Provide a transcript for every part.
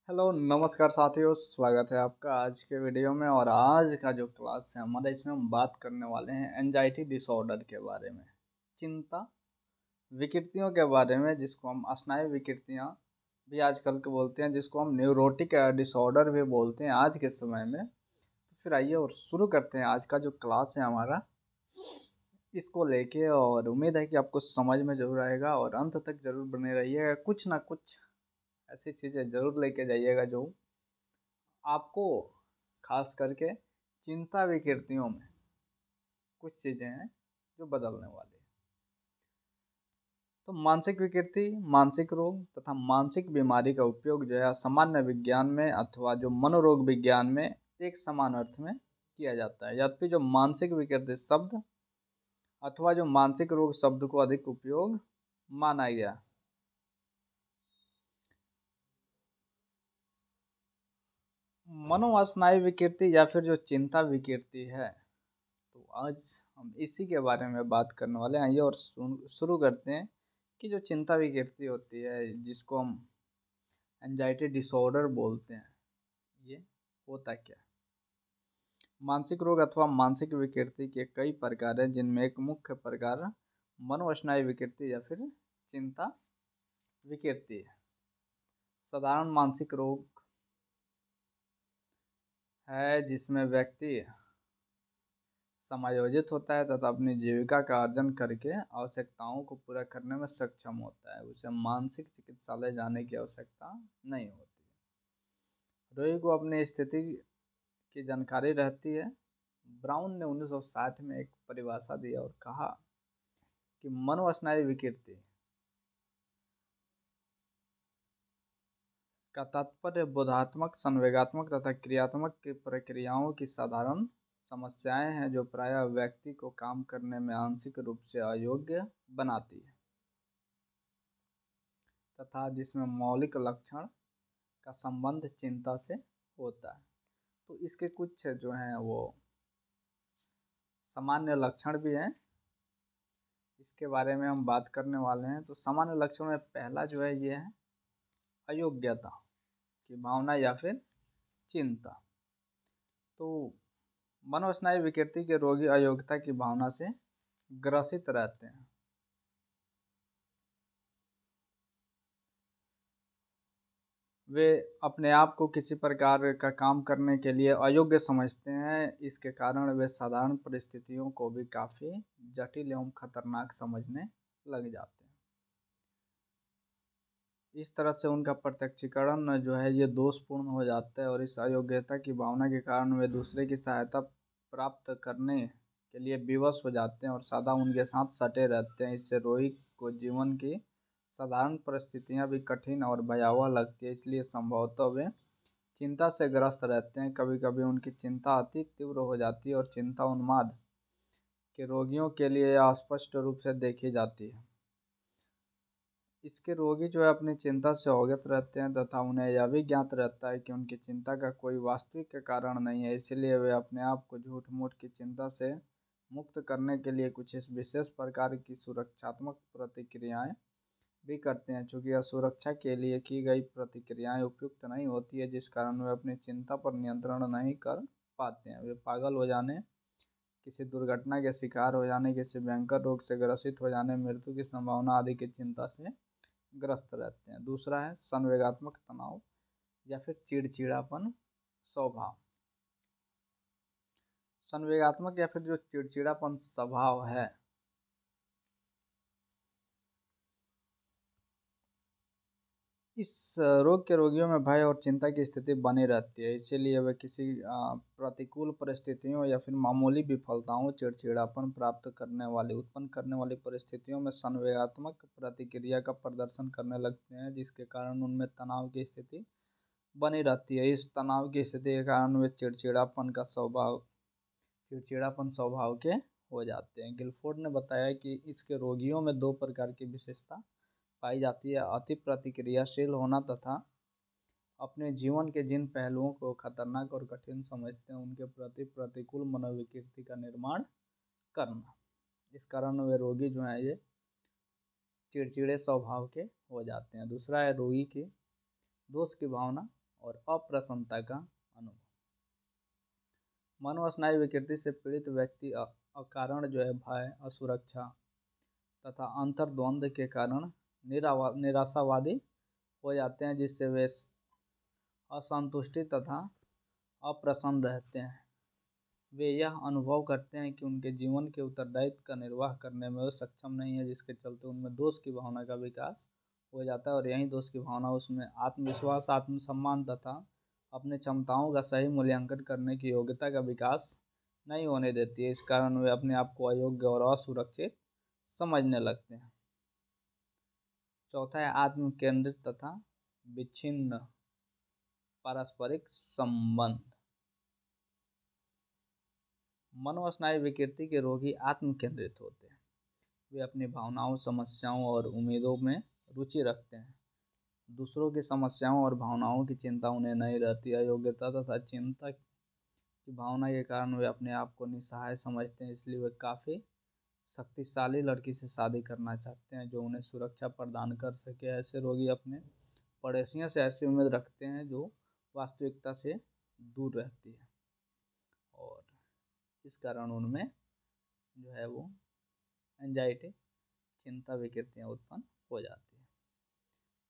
Hello नमस्कार साथियों, स्वागत है आपका आज के वीडियो में। और आज का जो क्लास है हमारा, इसमें हम बात करने वाले हैं एंजाइटी डिसऑर्डर के बारे में, चिंता विकृतियों के बारे में, जिसको हम स्नायु विकृतियां भी आजकल के बोलते हैं, जिसको हम न्यूरोटिक डिसऑर्डर भी बोलते हैं आज के समय में। तो फिर आइए और शुरू करते हैं आज का जो क्लास है हमारा इसको लेके। और उम्मीद है कि आपको समझ में जरूर आएगा और अंत तक जरूर बने रहिएगा। कुछ ना कुछ ऐसी चीज़ें जरूर लेके जाइएगा जो आपको खास करके चिंता विकृतियों में कुछ चीज़ें हैं जो बदलने वाली है। तो मानसिक विकृति, मानसिक रोग तथा मानसिक बीमारी का उपयोग जो है सामान्य विज्ञान में अथवा जो मनोरोग विज्ञान में एक समान अर्थ में किया जाता है। यद्यपि जो मानसिक विकृति शब्द अथवा जो मानसिक रोग शब्द को अधिक उपयोग माना गया। मनोस्नायु विकृति या फिर जो चिंता विकृति है, तो आज हम इसी के बारे में बात करने वाले हैं। आइए और शुरू करते हैं कि जो चिंता विकृति होती है, जिसको हम एंजाइटी डिसऑर्डर बोलते हैं, ये होता क्या है। मानसिक रोग अथवा मानसिक विकृति के कई प्रकार हैं, जिनमें एक मुख्य प्रकार मनोस्नायु विकृति या फिर चिंता विकृति है। साधारण मानसिक रोग है जिसमें व्यक्ति समायोजित होता है तथा अपनी जीविका का अर्जन करके आवश्यकताओं को पूरा करने में सक्षम होता है। उसे मानसिक चिकित्सालय जाने की आवश्यकता नहीं होती। रोगी को अपनी स्थिति की जानकारी रहती है। ब्राउन ने 1960 में एक परिभाषा दी और कहा कि मनोस्नायु विकृति का तात्पर्य बोधात्मक, संवेगात्मक तथा क्रियात्मक की प्रक्रियाओं की साधारण समस्याएं हैं जो प्रायः व्यक्ति को काम करने में आंशिक रूप से अयोग्य बनाती है तथा जिसमें मौलिक लक्षण का संबंध चिंता से होता है। तो इसके कुछ जो हैं वो सामान्य लक्षण भी हैं, इसके बारे में हम बात करने वाले हैं। तो सामान्य लक्षण में पहला जो है ये है अयोग्यता की भावना या फिर चिंता। तो मनोस्नायु विकृति के रोगी अयोग्यता की भावना से ग्रसित रहते हैं। वे अपने आप को किसी प्रकार का काम करने के लिए अयोग्य समझते हैं। इसके कारण वे साधारण परिस्थितियों को भी काफ़ी जटिल एवं खतरनाक समझने लग जाते हैं। इस तरह से उनका प्रत्यक्षीकरण जो है ये दोषपूर्ण हो जाता है और इस अयोग्यता की भावना के कारण वे दूसरे की सहायता प्राप्त करने के लिए विवश हो जाते हैं और सदा उनके साथ सटे रहते हैं। इससे रोगी को जीवन की साधारण परिस्थितियां भी कठिन और भयावह लगती है, इसलिए संभवतः वे चिंता से ग्रस्त रहते हैं। कभी कभी उनकी चिंता अति तीव्र हो जाती है और चिंता उन्माद के रोगियों के लिए अस्पष्ट रूप से देखी जाती है। इसके रोगी जो है अपनी चिंता से अवगत रहते हैं तथा उन्हें यह भी ज्ञात रहता है कि उनकी चिंता का कोई वास्तविक कारण नहीं है, इसलिए वे अपने आप को झूठ मूठ की चिंता से मुक्त करने के लिए कुछ इस विशेष प्रकार की सुरक्षात्मक प्रतिक्रियाएं भी करते हैं। चूँकि यह सुरक्षा के लिए की गई प्रतिक्रियाएं उपयुक्त नहीं होती है, जिस कारण वे अपनी चिंता पर नियंत्रण नहीं कर पाते हैं। वे पागल हो जाने, किसी दुर्घटना के शिकार हो जाने, किसी भयंकर रोग से ग्रसित हो जाने, मृत्यु की संभावना आदि की चिंता से ग्रस्त रहते हैं। दूसरा है संवेगात्मक तनाव या फिर चिड़चिड़ापन स्वभाव। संवेगात्मक या फिर जो चिड़चिड़ापन स्वभाव है, इस रोग के रोगियों में भय और चिंता की स्थिति बनी रहती है। इसीलिए वे किसी प्रतिकूल परिस्थितियों या फिर मामूली विफलताओं, चिड़चिड़ापन प्राप्त करने वाली उत्पन्न करने वाली परिस्थितियों में संवेगात्मक प्रतिक्रिया का प्रदर्शन करने लगते हैं, जिसके कारण उनमें तनाव की स्थिति बनी रहती है। इस तनाव की स्थिति के कारण वे चिड़चिड़ापन स्वभाव के हो जाते हैं। गिलफोर्ड ने बताया कि इसके रोगियों में दो प्रकार की विशेषता पाई जाती है: अति प्रतिक्रियाशील होना तथा अपने जीवन के जिन पहलुओं को खतरनाक और कठिन समझते हैं उनके प्रति प्रतिकूल मनोविकृति का निर्माण करना। इस कारण वे रोगी जो हैं ये चिड़चिड़े स्वभाव के हो जाते हैं। दूसरा है रोगी की दोष की भावना और अप्रसन्नता का अनुभव। मनोस्नायु विकृति से पीड़ित व्यक्ति अकारण जो है भय, असुरक्षा तथा अंतर्द्वंद के कारण निराशावादी हो जाते हैं, जिससे वे असंतुष्टि तथा अप्रसन्न रहते हैं। वे यह अनुभव करते हैं कि उनके जीवन के उत्तरदायित्व का निर्वाह करने में वे सक्षम नहीं है, जिसके चलते उनमें दोष की भावना का विकास हो जाता है और यही दोष की भावना उसमें आत्मविश्वास, आत्मसम्मान तथा अपने क्षमताओं का सही मूल्यांकन करने की योग्यता का विकास नहीं होने देती है। इस कारण वे अपने आप को अयोग्य और असुरक्षित समझने लगते हैं। चौथा है आत्म केंद्रित तथा विच्छिन्न पारस्परिक संबंध। मनोस्नायु विकृति के रोगी आत्म केंद्रित होते हैं। वे अपनी भावनाओं, समस्याओं और उम्मीदों में रुचि रखते हैं। दूसरों की समस्याओं और भावनाओं की चिंता उन्हें नहीं रहती। अयोग्यता तथा चिंता की भावना के कारण वे अपने आप को निस्सहाय समझते हैं, इसलिए वे काफ़ी शक्तिशाली लड़की से शादी करना चाहते हैं जो उन्हें सुरक्षा प्रदान कर सके। ऐसे रोगी अपने पड़ोसियों से ऐसी उम्मीद रखते हैं जो वास्तविकता से दूर रहती है और इस कारण उनमें जो है वो एंजाइटी, चिंता विकृतियाँ उत्पन्न हो जाती है।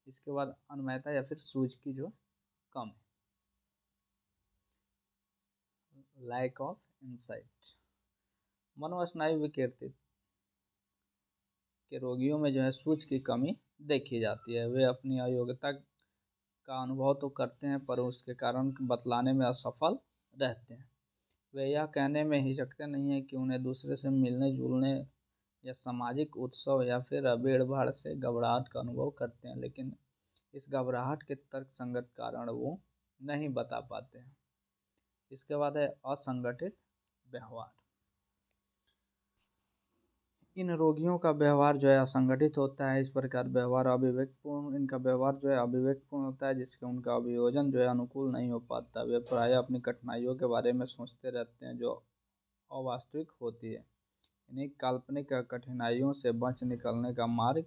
इसके बाद अनियमितता या फिर सूझ की जो कम, लैक ऑफ इंसाइट। मनोस्नायु विकृति के रोगियों में जो है सूझ की कमी देखी जाती है। वे अपनी अयोग्यता का अनुभव तो करते हैं पर उसके कारण बतलाने में असफल रहते हैं। वे यह कहने में हिचकते नहीं हैं कि उन्हें दूसरे से मिलने जुलने या सामाजिक उत्सव या फिर भीड़ भाड़ से घबराहट का अनुभव करते हैं, लेकिन इस घबराहट के तर्कसंगत कारण वो नहीं बता पाते हैं। इसके बाद है असंगठित व्यवहार। इन रोगियों का व्यवहार जो है असंगठित होता है। इस प्रकार व्यवहार अविवेकपूर्ण इनका व्यवहार जो है अविवेकपूर्ण होता है, जिससे उनका अभियोजन जो है अनुकूल नहीं हो पाता। वे प्रायः अपनी कठिनाइयों के बारे में सोचते रहते हैं जो अवास्तविक होती है। इन्हीं काल्पनिक कठिनाइयों से बच निकलने का मार्ग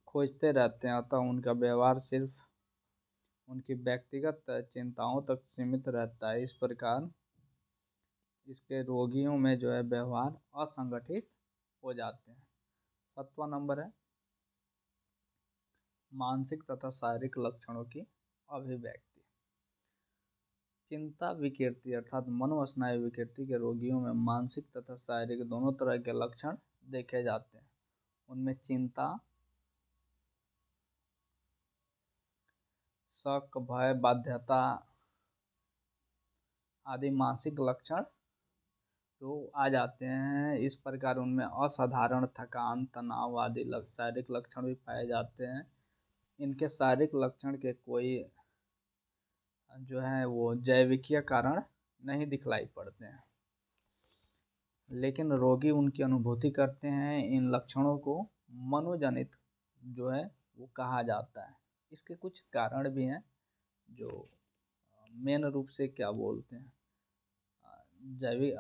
खोजते रहते हैं, अतः उनका व्यवहार सिर्फ उनकी व्यक्तिगत चिंताओं तक सीमित रहता है। इस प्रकार इसके रोगियों में जो है व्यवहार असंगठित हो जाते हैं। 7वां नंबर है मानसिक तथा शारीरिक लक्षणों की अभिव्यक्ति। चिंता विकृति अर्थात मनोस्नायु विकृति के रोगियों में मानसिक तथा शारीरिक दोनों तरह के लक्षण देखे जाते हैं। उनमें चिंता, शक, भय, बाध्यता आदि मानसिक लक्षण तो आ जाते हैं। इस प्रकार उनमें असाधारण थकान, तनाव आदि शारीरिक लक्षण भी पाए जाते हैं। इनके शारीरिक लक्षण के कोई जो है वो जैविकीय कारण नहीं दिखलाई पड़ते हैं, लेकिन रोगी उनकी अनुभूति करते हैं। इन लक्षणों को मनोजनित जो है वो कहा जाता है। इसके कुछ कारण भी हैं जो मेन रूप से क्या बोलते हैं जैविक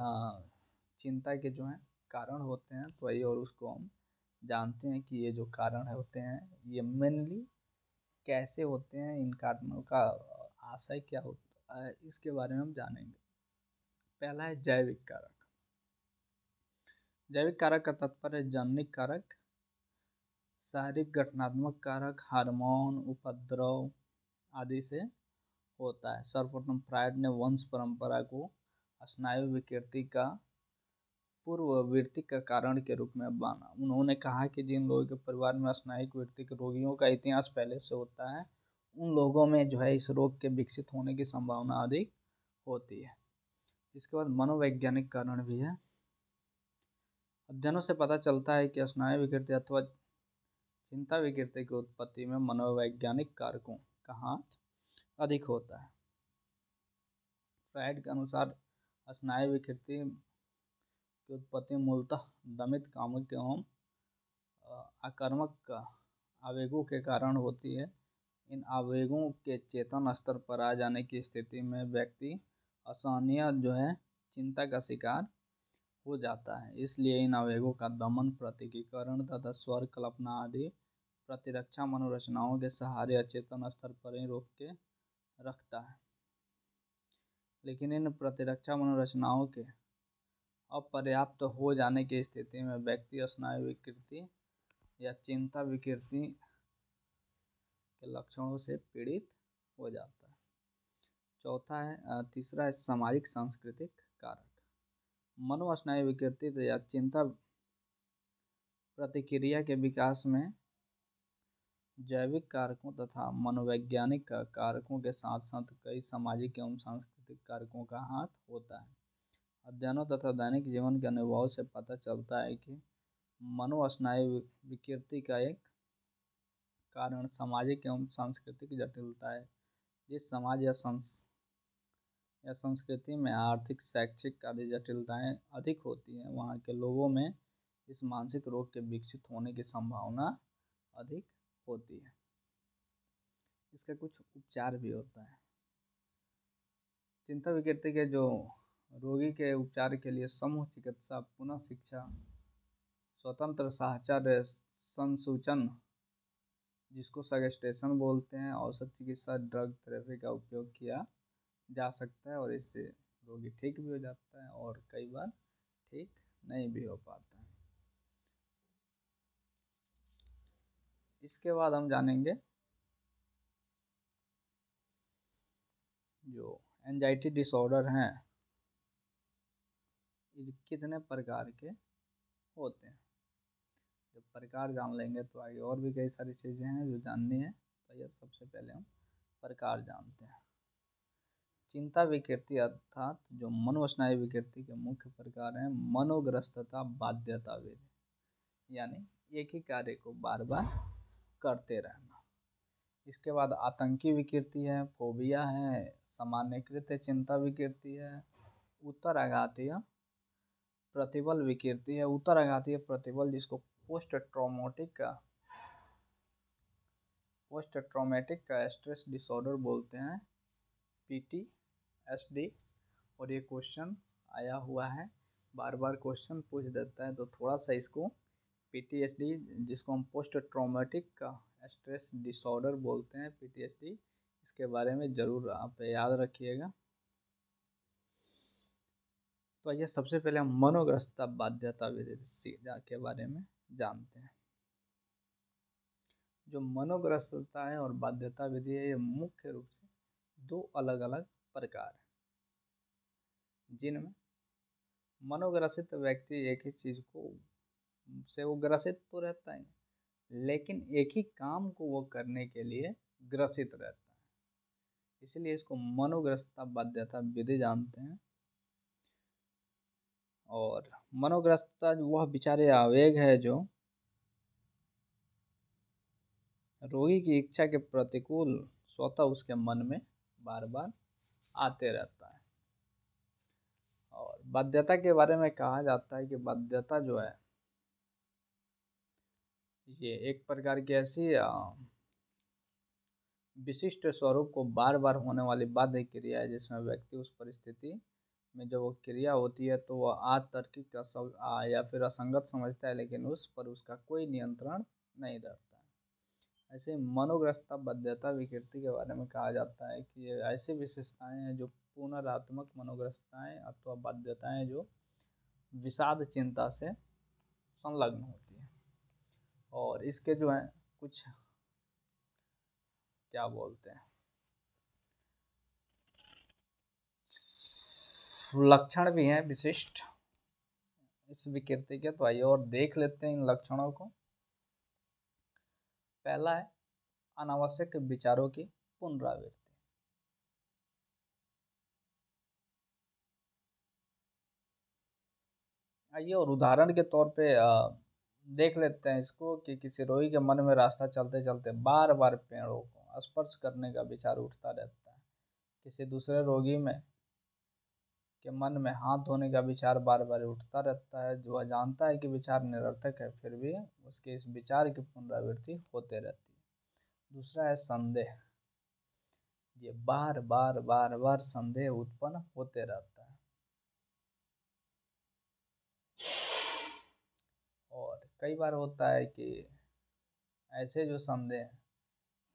चिंता के जो हैं कारण होते हैं तो वही, और उसको हम जानते हैं कि ये जो कारण होते हैं ये मेनली कैसे होते हैं, इन कारणों का आशय क्या होता है इसके बारे में हम जानेंगे। पहला है जैविक कारक। जैविक कारक का तात्पर्य है जैविक कारक, शारीरिक गठनात्मक कारक, हार्मोन, उपद्रव आदि से होता है। सर्वप्रथम फ्रायड ने वंश परंपरा को स्नायु विकृति का पूर्ववर्ती का कारण के रूप में माना। उन्होंने कहा कि जिन लोगों के परिवार में स्नायु विकृति के रोगियों का इतिहास पहले से होता है उन लोगों में जो है इस रोग के विकसित होने की संभावना अधिक होती है। इसके बाद मनोवैज्ञानिक कारण भी है। अध्ययनों से पता चलता है कि स्नायु विकृति अथवा चिंता विकृति की उत्पत्ति में मनोवैज्ञानिक कारकों का हाथ अधिक होता है। फ्रायड के अनुसार स्नायु विकृति की उत्पत्ति मूलतः दमित, कामुक एवं आक्रामक आवेगों के कारण होती है। इन आवेगों के चेतन स्तर पर आ जाने की स्थिति में व्यक्ति असहनीय जो है चिंता का शिकार हो जाता है। इसलिए इन आवेगों का दमन, प्रतिकीकरण तथा स्वर कल्पना आदि प्रतिरक्षा मनोरचनाओं के सहारे अचेतन स्तर पर ही रोक के रखता है। लेकिन इन प्रतिरक्षा मनोरचनाओं के अपर्याप्त हो जाने की स्थिति में व्यक्ति स्नायु विकृति या चिंता विकृति के लक्षणों से पीड़ित हो जाता है। तीसरा है सामाजिक सांस्कृतिक कारक। मनोस्नायु विकृति या चिंता प्रतिक्रिया के विकास में जैविक कारकों तथा मनोवैज्ञानिक कारकों के साथ साथ कई सामाजिक एवं सांस्कृतिक कारकों का हाथ होता है। अध्ययनों तथा दैनिक जीवन के अनुभव से पता चलता है कि मनोस्नायु विकृति का एक कारण सामाजिक एवं सांस्कृतिक जटिलता है। जिस समाज या संस्कृति में आर्थिक, शैक्षिक आदि जटिलताएं अधिक होती हैं, वहाँ के लोगों में इस मानसिक रोग के विकसित होने की संभावना अधिक होती है। इसका कुछ उपचार भी होता है। चिंता विकृति के जो रोगी के उपचार के लिए समूह चिकित्सा, पुनः शिक्षा, स्वतंत्र साहचर्य संसूचन जिसको सगेस्टेशन बोलते हैं, औषध चिकित्सा, ड्रग थेरेपी का उपयोग किया जा सकता है और इससे रोगी ठीक भी हो जाता है और कई बार ठीक नहीं भी हो पाता है। इसके बाद हम जानेंगे जो एंजाइटी डिसऑर्डर हैं ये कितने प्रकार के होते हैं। जब प्रकार जान लेंगे तो आगे और भी कई सारी चीज़ें हैं जो जाननी है। तो अब सबसे पहले हम प्रकार जानते हैं। चिंता विकृति अर्थात जो मनोस्नायु विकृति के मुख्य प्रकार हैं मनोग्रस्तता, बाध्यता वेदी, यानी एक ही कार्य को बार बार करते रहना। इसके बाद आतंकी विकृति है, फोबिया है, सामान्यकृत चिंता विकृति है, उत्तराघातीय प्रतिबल विकृति है। उत्तराघातीय प्रतिबल जिसको पोस्ट ट्रॉमेटिक स्ट्रेस डिसऑर्डर बोलते हैं, PTSD। और ये क्वेश्चन आया हुआ है, बार बार क्वेश्चन पूछ देता है, तो थोड़ा सा इसको PTSD जिसको हम पोस्ट ट्रॉमेटिक स्ट्रेस डिसऑर्डर बोलते हैं, PTSD, इसके बारे में ज़रूर आप याद रखिएगा। तो ये सबसे पहले हम मनोग्रस्तता बाध्यता विधि के बारे में जानते हैं। जो मनोग्रस्तता है और बाध्यता विधि है, ये मुख्य रूप से दो अलग अलग प्रकार हैं, जिनमें मनोग्रसित व्यक्ति एक ही चीज़ को से वो ग्रसित तो रहता है, लेकिन एक ही काम को वो करने के लिए ग्रसित रहता है, इसलिए इसको मनोग्रस्तता बाध्यता विधि जानते हैं। और मनोग्रस्तता वह विचार या आवेग है जो रोगी की इच्छा के प्रतिकूल स्वतः उसके मन में बार बार आते रहता है। और बाध्यता के बारे में कहा जाता है कि बाध्यता जो है ये एक प्रकार की ऐसी विशिष्ट स्वरूप को बार बार होने वाली बाध्य क्रिया है, जिसमें व्यक्ति उस परिस्थिति में जब वो क्रिया होती है तो वह अतार्किक या फिर असंगत समझता है, लेकिन उस पर उसका कोई नियंत्रण नहीं रहता है। ऐसे मनोग्रस्तता बाध्यता विकृति के बारे में कहा जाता है कि ये ऐसी विशेषताएं हैं जो पुनरात्मक मनोग्रस्तताएं अथवा बाध्यताएं जो विषाद चिंता से संलग्न होती है। और इसके जो है कुछ क्या बोलते हैं लक्षण भी हैं विशिष्ट इस विकृति के, तो आइए और देख लेते हैं इन लक्षणों को। पहला है अनावश्यक विचारों की पुनरावृत्ति। आइए और उदाहरण के तौर पे देख लेते हैं इसको कि किसी रोगी के मन में रास्ता चलते चलते बार बार पेड़ों को स्पर्श करने का विचार उठता रहता है। किसी दूसरे रोगी में के मन में हाथ धोने का विचार बार बार उठता रहता है, जो वह जानता है कि विचार निरर्थक है, फिर भी उसके इस विचार की पुनरावृत्ति होते रहती है। दूसरा है संदेह। ये बार बार बार बार संदेह उत्पन्न होते रहता है। और कई बार होता है कि ऐसे जो संदेह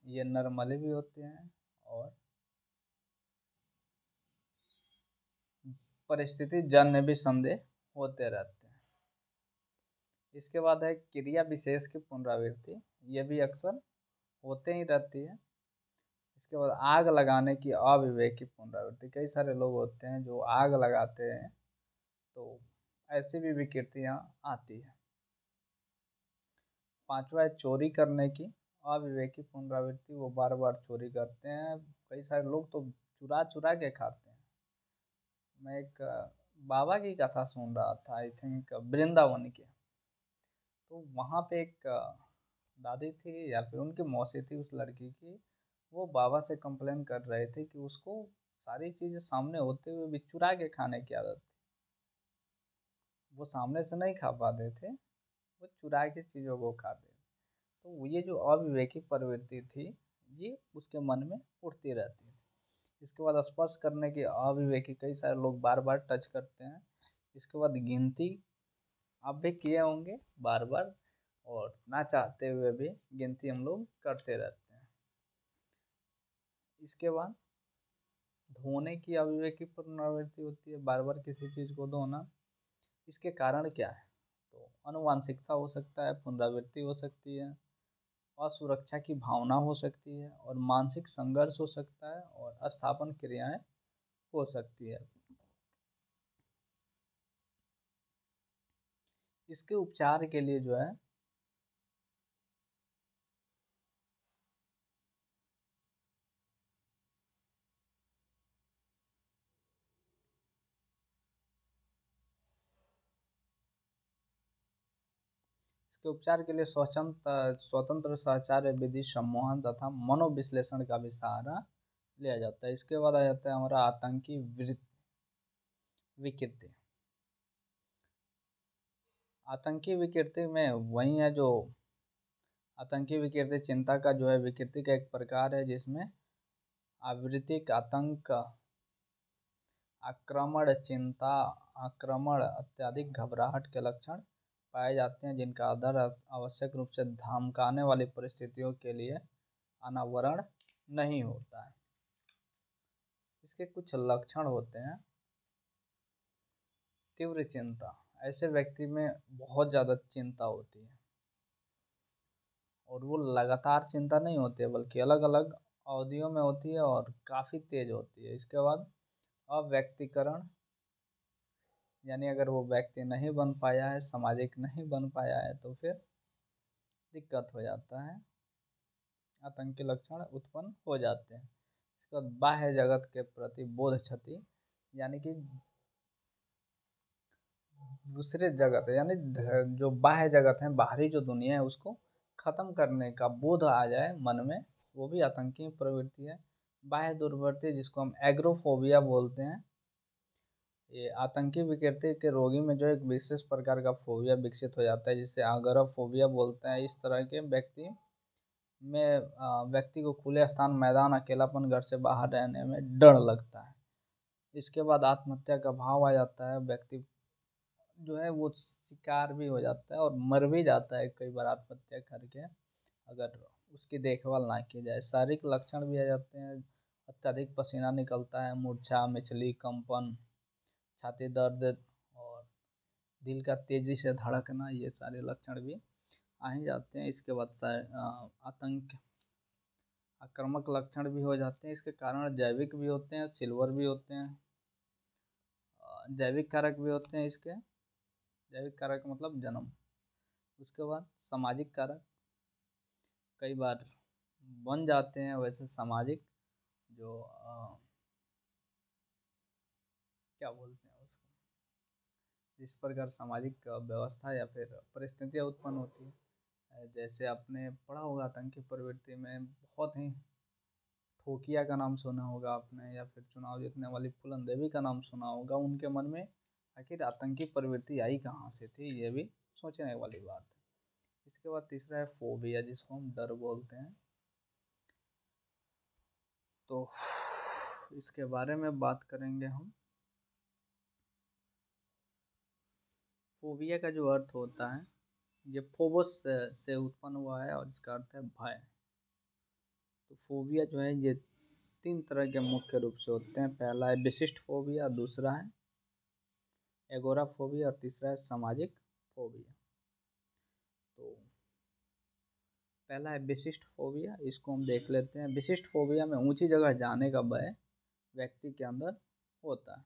ये नॉर्मली भी होते हैं और परिस्थिति जन्य भी संदेह होते रहते हैं। इसके बाद है क्रिया विशेष की पुनरावृत्ति, ये भी अक्सर होते ही रहती है। इसके बाद आग लगाने की अविवेकी पुनरावृत्ति, कई सारे लोग होते हैं जो आग लगाते हैं, तो ऐसी भी विकृतियाँ आती है। पांचवा है चोरी करने की अविवेकी पुनरावृत्ति, वो बार बार चोरी करते हैं। कई सारे लोग तो चुरा चुरा के खाते हैं। मैं एक बाबा की कथा सुन रहा था, आई थिंक वृंदावन की। तो वहाँ पे एक दादी थी या फिर उनकी मौसी थी उस लड़की की, वो बाबा से कंप्लेन कर रहे थे कि उसको सारी चीज़ें सामने होते हुए भी चुरा के खाने की आदत थी। वो सामने से नहीं खा पाते थे, वो चुरा के चीज़ों को खाते। तो ये जो अविवेकी प्रवृत्ति थी, ये उसके मन में उठती रहती है। इसके बाद स्पर्श करने की अविवेकी, कई सारे लोग बार बार टच करते हैं। इसके बाद गिनती, आप भी किए होंगे बार बार, और ना चाहते हुए भी गिनती हम लोग करते रहते हैं। इसके बाद धोने की अविवेकी पुनरावृत्ति होती है, बार बार किसी चीज़ को धोना। इसके कारण क्या है? तो अनुवांशिकता हो सकता है, पुनरावृत्ति हो सकती है, असुरक्षा की भावना हो सकती है, और मानसिक संघर्ष हो सकता है, और अस्थापन क्रियाएं हो सकती है। इसके उपचार के लिए जो है इसके उपचार के लिए स्वतंत्र साहचर्य विधि, सम्मोहन तथा मनोविश्लेषण का भी सहारा लिया जाता है। इसके बाद आ जाता है हमारा आतंकी विकृति। आतंकी विकृति में वही है जो आतंकी विकृति चिंता का जो है विकृति का एक प्रकार है, जिसमें आवृत्तिक आतंक, आक्रमण, चिंता, आक्रमण, अत्यधिक घबराहट के लक्षण पाए जाते हैं, जिनका आधार आवश्यक रूप से धमकाने वाली परिस्थितियों के लिए अनावरण नहीं होता है। इसके कुछ लक्षण होते हैं। तीव्र चिंता, ऐसे व्यक्ति में बहुत ज़्यादा चिंता होती है, और वो लगातार चिंता नहीं होती है बल्कि अलग अलग अवधियों में होती है और काफ़ी तेज होती है। इसके बाद अव्यक्तीकरण, यानी अगर वो व्यक्ति नहीं बन पाया है, सामाजिक नहीं बन पाया है, तो फिर दिक्कत हो जाता है, आतंकी लक्षण उत्पन्न हो जाते हैं। इसके बाद बाह्य जगत के प्रति बोध क्षति, यानी कि दूसरे जगत है, यानी जो बाह्य जगत है, बाहरी जो दुनिया है, उसको खत्म करने का बोध आ जाए मन में, वो भी आतंकी प्रवृत्ति है। बाह्य दुर्वृत्ति, जिसको हम एग्रोफोबिया बोलते हैं, ये आतंकी विकृति के रोगी में जो एक विशेष प्रकार का फोबिया विकसित हो जाता है, जिसे आगोराफोबिया बोलते हैं। इस तरह के व्यक्ति को खुले स्थान, मैदान, अकेलापन, घर से बाहर रहने में डर लगता है। इसके बाद आत्महत्या का भाव आ जाता है, व्यक्ति जो है वो शिकार भी हो जाता है और मर भी जाता है कई बार आत्महत्या करके, अगर उसकी देखभाल ना की जाए। शारीरिक लक्षण भी आ जाते हैं, अत्यधिक पसीना निकलता है, मूर्छा, मिचली, कंपन, छाती दर्द, और दिल का तेजी से धड़कना, ये सारे लक्षण भी आ ही जाते हैं। इसके बाद आतंक, आक्रामक लक्षण भी हो जाते हैं। इसके कारण जैविक भी होते हैं, सिल्वर भी होते हैं, जैविक कारक भी होते हैं इसके। जैविक कारक मतलब जन्म। उसके बाद सामाजिक कारक कई बार बन जाते हैं वैसे सामाजिक, जो क्या बोलते हैं उसको, जिस प्रकार सामाजिक व्यवस्था या फिर परिस्थितियाँ उत्पन्न होती है। जैसे आपने पढ़ा होगा आतंकी प्रवृत्ति में बहुत ही ठोकिया का नाम सुना होगा आपने, या फिर चुनाव जीतने वाली फूलन देवी का नाम सुना होगा। उनके मन में आखिर आतंकी प्रवृत्ति आई कहाँ से थी, ये भी सोचने वाली बात है। इसके बाद तीसरा है फोबिया, जिसको हम डर बोलते हैं। तो इसके बारे में बात करेंगे हम। फोबिया का जो अर्थ होता है, ये फोबोस से उत्पन्न हुआ है, और इसका अर्थ है भय। तो फोबिया जो है ये तीन तरह के मुख्य रूप से होते हैं। पहला है विशिष्ट फोबिया, दूसरा है एगोराफोबिया और तीसरा है सामाजिक फोबिया। तो पहला है विशिष्ट फोबिया, इसको हम देख लेते हैं। विशिष्ट फोबिया में ऊंची जगह जाने का भय व्यक्ति के अंदर होता है।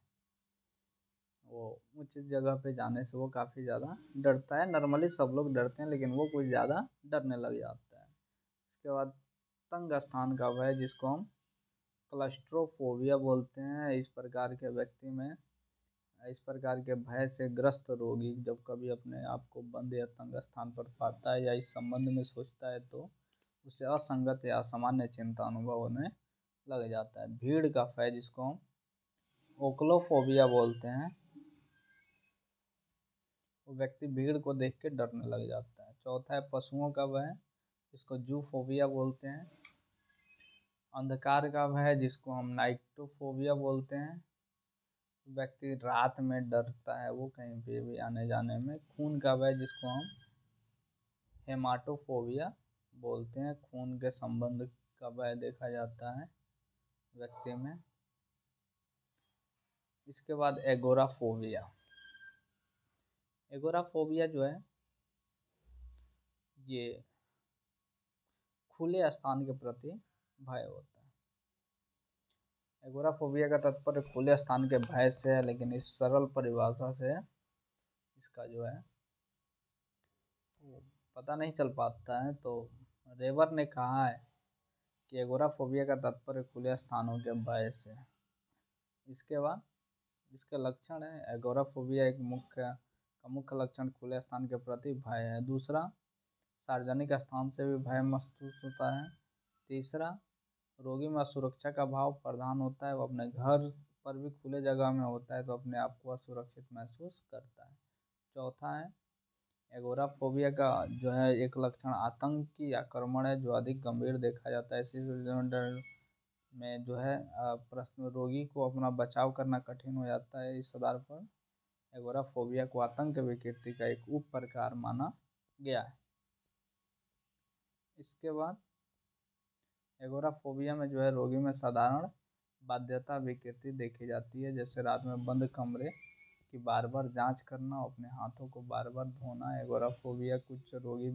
वो ऊंची जगह पे जाने से वो काफ़ी ज़्यादा डरता है। नॉर्मली सब लोग डरते हैं, लेकिन वो कुछ ज़्यादा डरने लग जाता है। इसके बाद तंग स्थान का भय, जिसको हम क्लस्ट्रोफोबिया बोलते हैं। इस प्रकार के भय से ग्रस्त रोगी जब कभी अपने आप को बंद या तंग स्थान पर पाता है या इस संबंध में सोचता है, तो उसे असंगत या असामान्य चिंता अनुभव होने लग जाता है। भीड़ का भय, जिसको हम ओक्लोफोबिया बोलते हैं, वो व्यक्ति भीड़ को देख के डरने लग जाता है। चौथा है पशुओं का भय, जिसको जूफोबिया बोलते हैं। अंधकार का भय, जिसको हम नाइक्टोफोबिया बोलते हैं, व्यक्ति रात में डरता है वो कहीं पे भी आने जाने में। खून का भय, जिसको हम हेमाटोफोबिया बोलते हैं, खून के संबंध का भय देखा जाता है व्यक्ति में। इसके बाद एगोराफोबिया। एगोराफोबिया जो है ये खुले स्थान के प्रति भय होता है। एगोराफोबिया का तात्पर्य खुले स्थान के भय से है, लेकिन इस सरल परिभाषा से इसका जो है वो पता नहीं चल पाता है। तो रेवर ने कहा है कि एगोराफोबिया का तात्पर्य खुले स्थानों के भय से। इसके बाद इसके लक्षण है, एगोराफोबिया एक मुख्य लक्षण खुले स्थान के प्रति भय है। दूसरा, सार्वजनिक स्थान से भी भय महसूस होता है। तीसरा, रोगी में असुरक्षा का भाव प्रधान होता है। वो अपने घर पर भी खुले जगह में होता है तो अपने आप को असुरक्षित महसूस करता है। चौथा है, एगोराफोबिया का जो है एक लक्षण आतंकी आक्रमण है, जो अधिक गंभीर देखा जाता है। इसी में जो है प्रश्न रोगी को अपना बचाव करना कठिन हो जाता है। इस आधार पर एगोराफोबिया को आतंक विकृति का एक उप प्रकार माना गया है। इसके बाद एगोराफोबिया में जो है रोगी में साधारण बाध्यता विकृति देखी जाती है, जैसे रात में बंद कमरे की बार बार जांच करना, अपने हाथों को बार बार धोना। एगोराफोबिया कुछ रोगी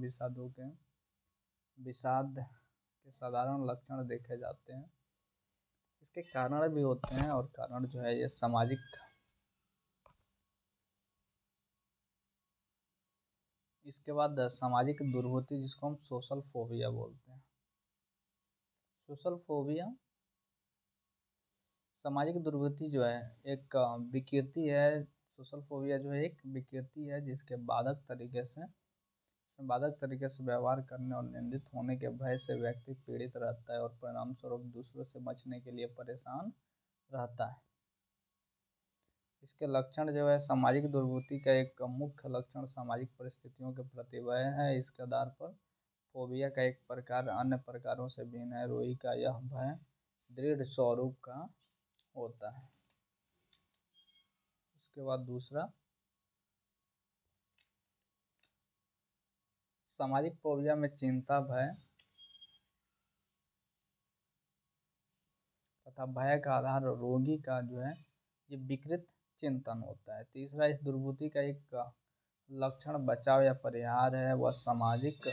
विषाद के साधारण लक्षण देखे जाते हैं। इसके कारण भी होते हैं, और कारण जो है ये सामाजिक। इसके बाद सामाजिक दुर्बुद्धि, जिसको हम सोशल फोबिया बोलते हैं। सोशल फोबिया सामाजिक दुर्बुद्धि जो है एक विकृति है। सोशल फोबिया जो है एक विकृति है, जिसके बाधक तरीके से व्यवहार करने और निंदित होने के भय से व्यक्ति पीड़ित रहता है, और परिणाम स्वरूप दूसरों से बचने के लिए परेशान रहता है। इसके लक्षण जो है, सामाजिक दुर्बुद्धि का एक मुख्य लक्षण सामाजिक परिस्थितियों के प्रति भय है। इसके आधार पर फोबिया का एक प्रकार अन्य प्रकारों से भिन्न है। रोगी का यह भय दृढ़ स्वरूप का होता है। उसके बाद दूसरा, सामाजिक फोबिया में चिंता, भय तथा भय का आधार रोगी का जो है ये विकृत चिंतन होता है। तीसरा, इस दुर्बुद्धि का एक लक्षण बचाव या परिहार है। वह सामाजिक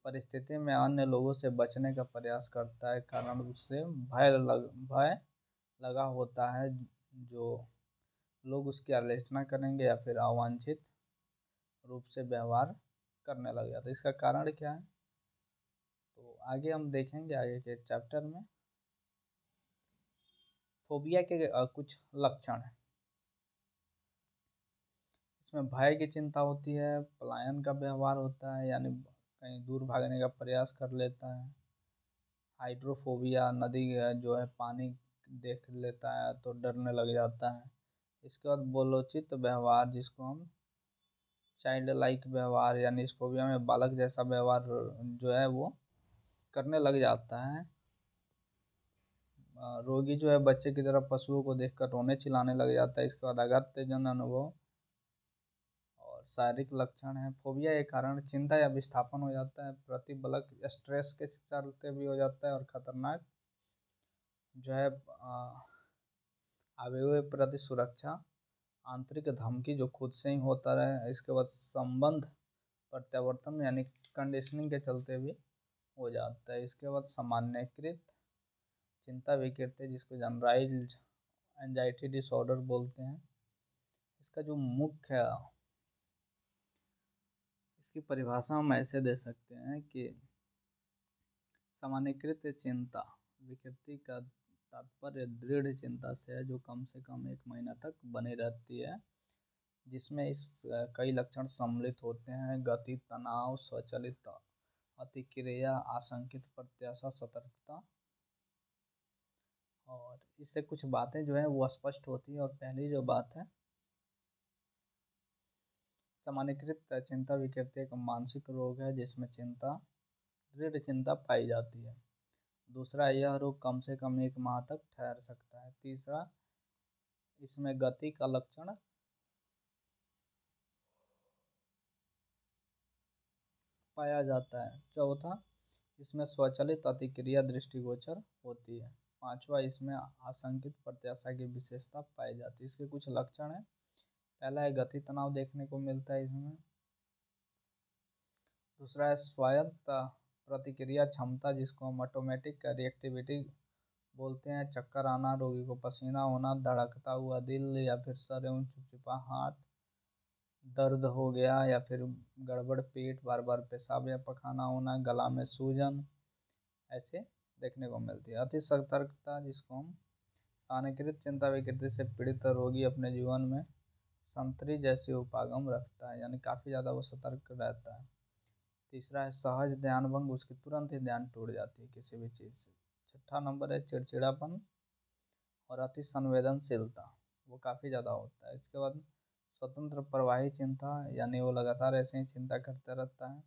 परिस्थिति में अन्य लोगों से बचने का प्रयास करता है, कारण उससे भय लगा होता है जो लोग उसकी आलोचना करेंगे या फिर अवांछित रूप से व्यवहार करने लग जाता है। इसका कारण क्या है, तो आगे हम देखेंगे आगे के चैप्टर में। फोबिया के कुछ लक्षण हैं। इसमें भय की चिंता होती है, पलायन का व्यवहार होता है, यानी कहीं दूर भागने का प्रयास कर लेता है। हाइड्रोफोबिया, नदी जो है पानी देख लेता है तो डरने लग जाता है। इसके बाद बोलोचित व्यवहार, जिसको हम चाइल्ड लाइक व्यवहार, यानी इस फोबिया में बालक जैसा व्यवहार जो है वो करने लग जाता है। रोगी जो है बच्चे की तरह पशुओं को देखकर रोने चिल्लाने लग जाता है। इसके बाद अगत्यजन अनुभव और शारीरिक लक्षण है। फोबिया के कारण चिंता या विस्थापन हो जाता है, प्रतिबलक स्ट्रेस के चलते भी हो जाता है, और खतरनाक जो है आवेग प्रति सुरक्षा आंतरिक धमकी जो खुद से ही होता रहे। इसके बाद संबंध प्रत्यावर्तन यानी कंडीशनिंग के चलते भी हो जाता है। इसके बाद सामान्यकृत चिंता विकृति जिसको जनरलाइज्ड एंजाइटी डिसऑर्डर बोलते हैं। इसका जो मुख्य इसकी परिभाषा हम ऐसे दे सकते हैं कि सामान्यकृत चिंता विकृति का तात्पर्य दृढ़ चिंता से है जो कम से कम 1 महीना तक बनी रहती है, जिसमें कई लक्षण सम्मिलित होते हैं: गति, तनाव, स्वचालित अतिक्रिया, आशंकित प्रत्याशा, सतर्कता। और इससे कुछ बातें जो है वो स्पष्ट होती है। और पहली जो बात है, सामान्यकृत चिंता विकृति एक मानसिक रोग है जिसमें दृढ़ चिंता पाई जाती है। दूसरा, यह रोग कम से कम 1 माह तक ठहर सकता है। तीसरा, इसमें गति का लक्षण पाया जाता है। चौथा, इसमें स्वचालित अतिक्रिया दृष्टिगोचर होती है। पांचवा, इसमें आशंकित प्रत्याशा की विशेषता पाई जाती है। इसके कुछ लक्षण हैं। पहला है गति तनाव देखने को मिलता है इसमें। दूसरा है स्वायत्त प्रतिक्रिया क्षमता जिसको हम ऑटोमेटिक रिएक्टिविटी बोलते हैं। चक्कर आना, रोगी को पसीना होना, धड़कता हुआ दिल या फिर सर एवं चिपचिपा हाथ, दर्द हो गया या फिर गड़बड़ पेट, बार बार पेशाब या पखाना होना, गला में सूजन, ऐसे देखने को मिलती है। अति सतर्कता जिसको हम सामान्यकृत चिंता विकृति से पीड़ित रोगी अपने जीवन में संतरी जैसी उपागम रखता है, यानी काफ़ी ज़्यादा वो सतर्क रहता है। तीसरा है सहज ध्यान भंग, उसकी तुरंत ही ध्यान टूट जाती है किसी भी चीज़ से। छठा नंबर है चिड़चिड़ापन और अति संवेदनशीलता, वो काफ़ी ज़्यादा होता है। इसके बाद स्वतंत्र प्रवाही चिंता, यानी वो लगातार ऐसे ही चिंता करता रहता है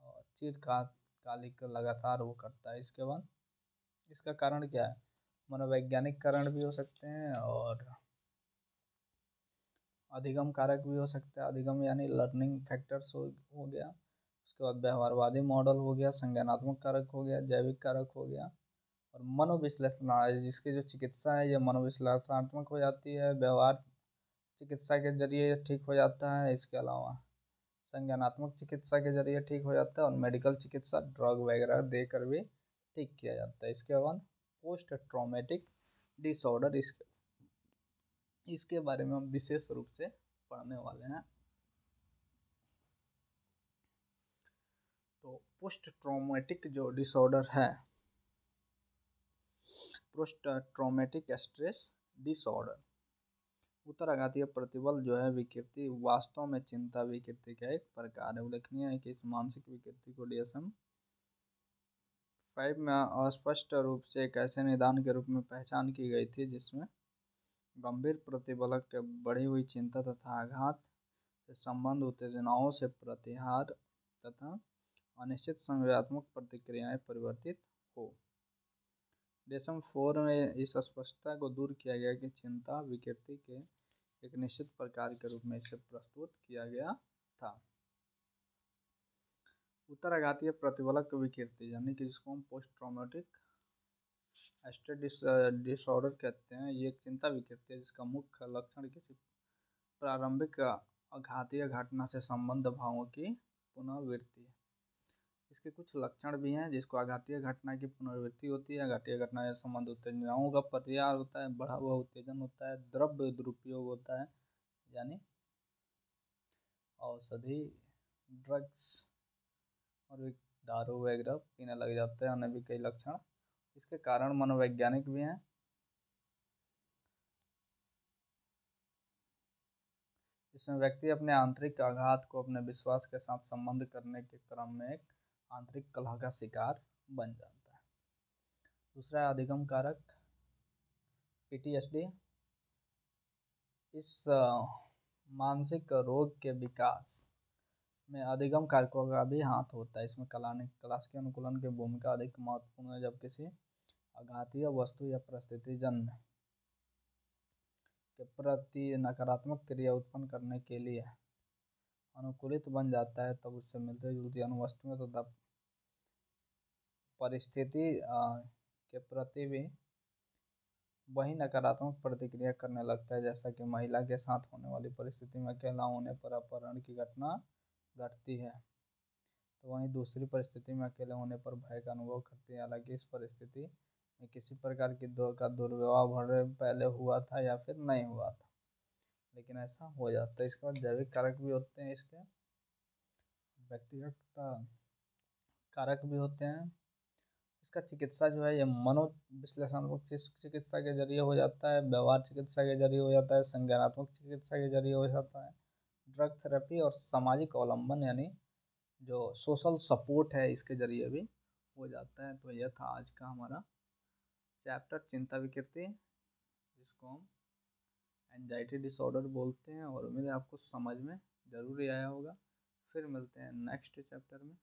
और कालिक लगातार वो करता है। इसके बाद इसका कारण क्या है? मनोवैज्ञानिक कारण भी हो सकते हैं और अधिगम कारक भी हो सकता है। अधिगम यानी लर्निंग फैक्टर्स हो गया। उसके बाद व्यवहारवादी मॉडल हो गया, संज्ञानात्मक कारक हो गया, जैविक कारक हो गया और मनोविश्लेषण, जिसकी जो चिकित्सा है ये मनोविश्लेषणात्मक हो जाती है, व्यवहार चिकित्सा के जरिए ठीक हो जाता है। इसके अलावा संज्ञानात्मक चिकित्सा के जरिए ठीक हो जाता है और मेडिकल चिकित्सा ड्रग वगैरह देकर भी ठीक किया जाता है। इसके बाद पोस्ट ट्रॉमेटिक डिसऑर्डर, इसके बारे में हम विशेष रूप से पढ़ने वाले हैं। तो पोस्ट ट्रॉमेटिक जो डिसऑर्डर है, पोस्ट ट्रॉमेटिक स्ट्रेस डिसऑर्डर, उत्तराघातीय प्रतिबल जो है विकृति वास्तव में चिंता विकृति का एक प्रकार है। उल्लेखनीय है कि इस मानसिक विकृति को DSM-5 में अस्पष्ट रूप से एक ऐसे निदान के रूप में पहचान की गई थी जिसमें गंभीर प्रतिबलक के बढ़ी हुई चिंता तथा आघात से संबंध, उत्तेजनाओं से प्रतिहार तथा अनिश्चित संवेदनात्मक प्रतिक्रियाएं परिवर्तित हो। DSM-4 में इस अस्पष्टता को दूर किया गया कि चिंता विकृति के एक निश्चित प्रकार के रूप में इसे प्रस्तुत किया गया था। उत्तराघातीय प्रतिबलक विकृति यानी कि जिसको हम पोस्ट ट्रॉमेटिक स्ट्रेस डिसऑर्डर कहते हैं, ये एक चिंता विकृति है जिसका मुख्य लक्षण किसी प्रारंभिक आघातीय घटना से संबंध भावों की पुनरावृत्ति है। इसके कुछ लक्षण भी हैं जिसको आघातीय घटना की पुनरावृत्ति होती है। आघातीय घटना से संबंध उत्तेजनाओं का प्रतिहार होता है, बढ़ा हुआ उत्तेजन होता है, द्रव्य दुरुपयोग होता है, यानी औषधि ड्रग्स और दारू वगैरह पीने लग जाते हैं। अन्य भी कई लक्षण, इसके कारण मनोवैज्ञानिक भी हैं। इसमें व्यक्ति अपने आंतरिक आघात को अपने विश्वास के साथ संबंध करने के क्रम में एक आंतरिक कलह का शिकार बन जाता है। दूसरा है अधिगम कारक PTSD। इस मानसिक रोग के विकास में अधिगम कारकों का भी हाथ होता है। इसमें क्लासिक अनुकूलन की भूमिका अधिक महत्वपूर्ण है। जब किसी आघातीय वस्तु या परिस्थिति जन्य के प्रति नकारात्मक क्रिया उत्पन्न करने के लिए अनुकूलित बन जाता है, तब उससे मिलती जुलती अन्य वस्तुओं तथा परिस्थिति के प्रति भी वही नकारात्मक प्रतिक्रिया करने लगता है, जैसा कि महिला के साथ होने वाली परिस्थिति में अकेला होने पर अपहरण की घटना घटती है, तो वहीं दूसरी परिस्थिति में अकेले होने पर भय का अनुभव करती है। हालांकि इस परिस्थिति में किसी प्रकार की दुर्व्यवहार भरे पहले हुआ था या फिर नहीं हुआ था, लेकिन ऐसा हो जाता है। इसके बाद जैविक कारक भी होते हैं, इसके व्यक्तिगत कारक भी होते हैं। इसका चिकित्सा जो है ये मनोविश्लेषणात्मक चिकित्सा के जरिए हो जाता है, व्यवहार चिकित्सा के जरिए हो जाता है, संज्ञानात्मक चिकित्सा के जरिए हो जाता है, ड्रग थेरेपी और सामाजिक अवलंबन यानी जो सोशल सपोर्ट है इसके जरिए भी हो जाता है। तो यह था आज का हमारा चैप्टर चिंता विकृति, जिसको हम एंजाइटी डिसऑर्डर बोलते हैं, और उम्मीद है आपको समझ में ज़रूर आया होगा। फिर मिलते हैं नेक्स्ट चैप्टर में।